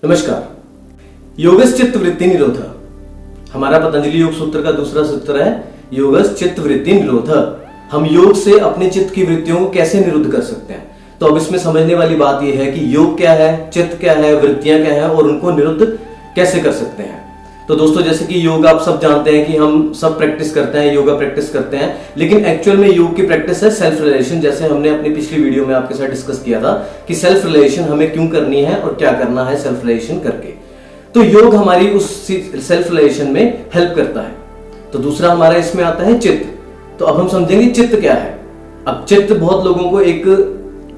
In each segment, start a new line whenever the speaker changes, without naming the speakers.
नमस्कार। योगस् चित्त वृत्ति निरोध। हमारा पतंजलि योग सूत्र का दूसरा सूत्र है योगस् चित्त वृत्ति निरोध। हम योग से अपने चित्त की वृत्तियों को कैसे निरुद्ध कर सकते हैं। तो अब इसमें समझने वाली बात यह है कि योग क्या है, चित्त क्या है, वृत्तियां क्या है और उनको निरुद्ध कैसे कर सकते हैं। तो दोस्तों, जैसे कि योग आप सब जानते हैं कि हम सब प्रैक्टिस करते हैं, योगा प्रैक्टिस करते हैं, लेकिन एक्चुअल में योग की प्रैक्टिस है सेल्फ रिलेशन। जैसे हमने अपनी पिछली वीडियो में आपके साथ डिस्कस किया था कि सेल्फ रिलेशन हमें क्यों करनी है और क्या करना है सेल्फ रिलेशन करके। तो योग हमारी उस सेल्फ रिलेशन में हेल्प करता है। तो दूसरा हमारा इसमें आता है चित्त। तो अब हम समझेंगे चित्त क्या है। अब चित्त, बहुत लोगों को एक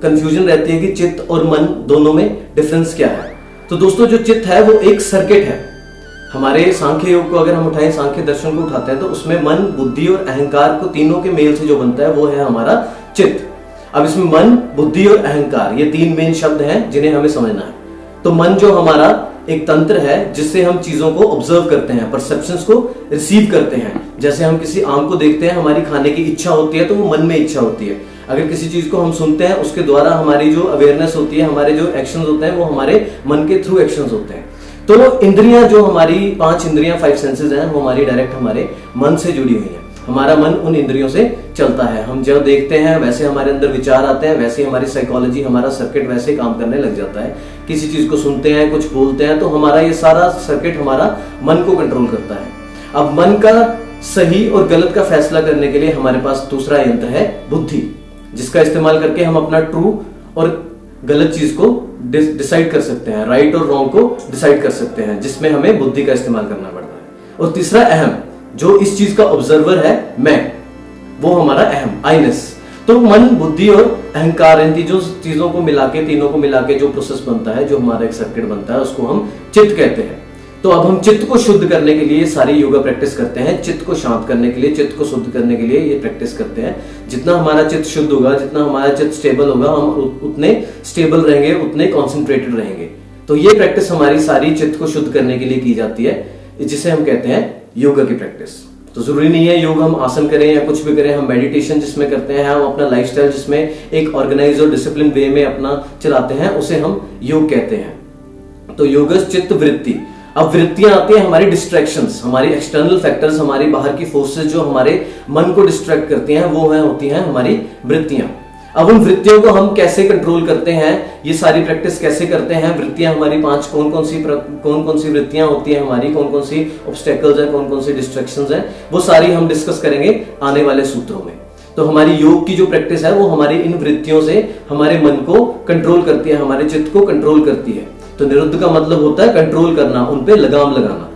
कंफ्यूजन रहती है कि चित्त और मन दोनों में डिफरेंस क्या है। तो दोस्तों, जो चित्त है वो एक सर्किट है। हमारे सांख्य योग को अगर हम उठाएं, सांख्य दर्शन को उठाते हैं तो उसमें मन, बुद्धि और अहंकार को तीनों के मेल से जो बनता है वो है हमारा चित्त। अब इसमें मन, बुद्धि और अहंकार ये तीन मेन शब्द हैं जिन्हें हमें समझना है। तो मन जो हमारा एक तंत्र है जिससे हम चीजों को ऑब्जर्व करते हैं, परसेप्शंस को रिसीव करते हैं। जैसे हम किसी आम को देखते हैं, हमारी खाने की इच्छा होती है तो वो मन में इच्छा होती है। अगर किसी चीज को हम सुनते हैं, उसके द्वारा हमारी जो अवेयरनेस होती है, हमारे जो एक्शंस होते हैं वो हमारे मन के थ्रू एक्शंस होते हैं। तो इंद्रियां, जो हमारी 5 इंद्रियां, 5 सेंसेस हैं, वो हमारी डायरेक्ट हमारे मन से जुड़ी हुई है। हमारा मन उन इंद्रियों से चलता है। हम जब देखते हैं वैसे हमारे अंदर विचार आते हैं, वैसे हमारी साइकोलॉजी, हमारा सर्किट वैसे काम करने लग जाता है। किसी चीज को सुनते हैं, कुछ बोलते हैं, तो हमारा ये सारा सर्किट हमारा मन को कंट्रोल करता है। अब मन का सही और गलत का फैसला करने के लिए हमारे पास दूसरा यंत्र है बुद्धि, जिसका इस्तेमाल करके हम अपना ट्रू और गलत चीज को डिसाइड कर सकते हैं, राइट और रॉन्ग को डिसाइड कर सकते हैं, जिसमें हमें बुद्धि का इस्तेमाल करना पड़ता है। और तीसरा अहम, जो इस चीज का ऑब्जर्वर है, मैं, वो हमारा अहम, आईनेस। तो मन, बुद्धि और अहंकार, इन जो चीजों को मिला के, तीनों को मिला के जो प्रोसेस बनता है, जो हमारा एक सर्किट बनता है, उसको हम चित्त कहते हैं। तो अब हम चित्त को शुद्ध करने के लिए सारी योगा प्रैक्टिस करते हैं। चित्त को शांत करने के लिए, चित्त को शुद्ध करने के लिए ये प्रैक्टिस करते हैं। जितना हमारा चित्त शुद्ध होगा, जितना हमारा चित्त स्टेबल होगा, हम उतने स्टेबल रहेंगे, उतने कॉन्सेंट्रेटेड रहेंगे। तो ये प्रैक्टिस हमारी सारी चित्त को शुद्ध करने के लिए की जाती है, जिसे हम कहते हैं योगा की प्रैक्टिस। तो जरूरी नहीं है योग हम आसन करें या कुछ भी करें, हम मेडिटेशन जिसमें करते हैं, हम अपना लाइफस्टाइल जिसमें एक ऑर्गेनाइज और डिसिप्लिन वे में अपना चलाते हैं, उसे हम योग कहते हैं। तो योगस् चित्त वृत्ति। अब वृत्तियां आती हैं हमारी डिस्ट्रैक्शंस, हमारी एक्सटर्नल फैक्टर्स, हमारी बाहर की फोर्सेस जो हमारे मन को डिस्ट्रैक्ट करती हैं, वो होती हैं हमारी वृत्तियां। अब उन वृत्तियों को हम कैसे कंट्रोल करते हैं, ये सारी प्रैक्टिस कैसे करते हैं। वृत्तियां हमारी 5 कौन कौन सी वृत्तियां होती हैं हमारी, कौन कौन सी ऑब्स्टेकल्स हैं, कौन कौन सी डिस्ट्रैक्शंस हैं, वो सारी हम डिस्कस करेंगे आने वाले सूत्रों में। तो हमारी योग की जो प्रैक्टिस है वो हमारी इन वृत्तियों से हमारे मन को कंट्रोल करती है, हमारे चित्त को कंट्रोल करती है। तो निरुद्ध का मतलब होता है कंट्रोल करना, उन पे लगाम लगाना।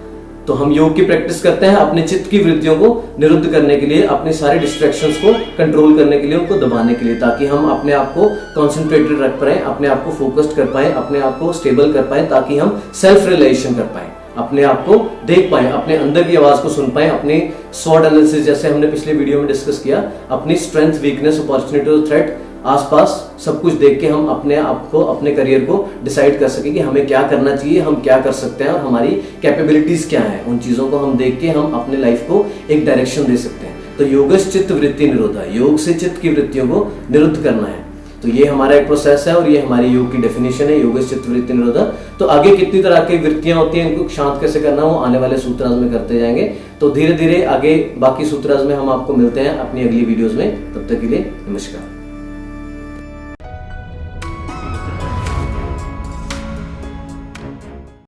तो हम योग की प्रैक्टिस करते हैं अपने चित्त की वृत्तियों को निरुद्ध करने के लिए, अपने सारे डिस्ट्रैक्शंस को कंट्रोल करने के लिए, उनको दबाने के लिए, ताकि हम अपने आप को कॉन्सेंट्रेटेड रख पाए, अपने आप को फोकस्ड कर पाए, अपने आप को स्टेबल कर पाए, ताकि हम सेल्फ रियलाइजेशन कर पाए, अपने आप को देख पाए, अपने अंदर की आवाज को सुन पाए, अपने स्वॉट एनालिसिस, जैसे हमने पिछले वीडियो में डिस्कस किया, अपनी स्ट्रेंथ, वीकनेस, अपॉर्चुनिटी और थ्रेट, आसपास सब कुछ देख के हम अपने आप को, अपने करियर को डिसाइड कर सके कि हमें क्या करना चाहिए, हम क्या कर सकते हैं और हमारी कैपेबिलिटीज क्या हैं। उन चीजों को हम देख के हम अपने लाइफ को एक डायरेक्शन दे सकते हैं। तो योगस् चित्त वृत्ति निरोधा, योग से चित्त की वृत्तियों को निरुद्ध करना है। तो ये हमारा एक प्रोसेस है और ये हमारी योग की डेफिनेशन है, योगस् चित्त वृत्ति निरोधा। तो आगे कितनी तरह की वृत्तियां होती हैं, इनको शांत कैसे करना, वो आने वाले सूत्राज में करते जाएंगे। तो धीरे धीरे आगे बाकी सूत्राज में हम आपको मिलते हैं अपनी अगली वीडियोज में। तब तक के लिए नमस्कार।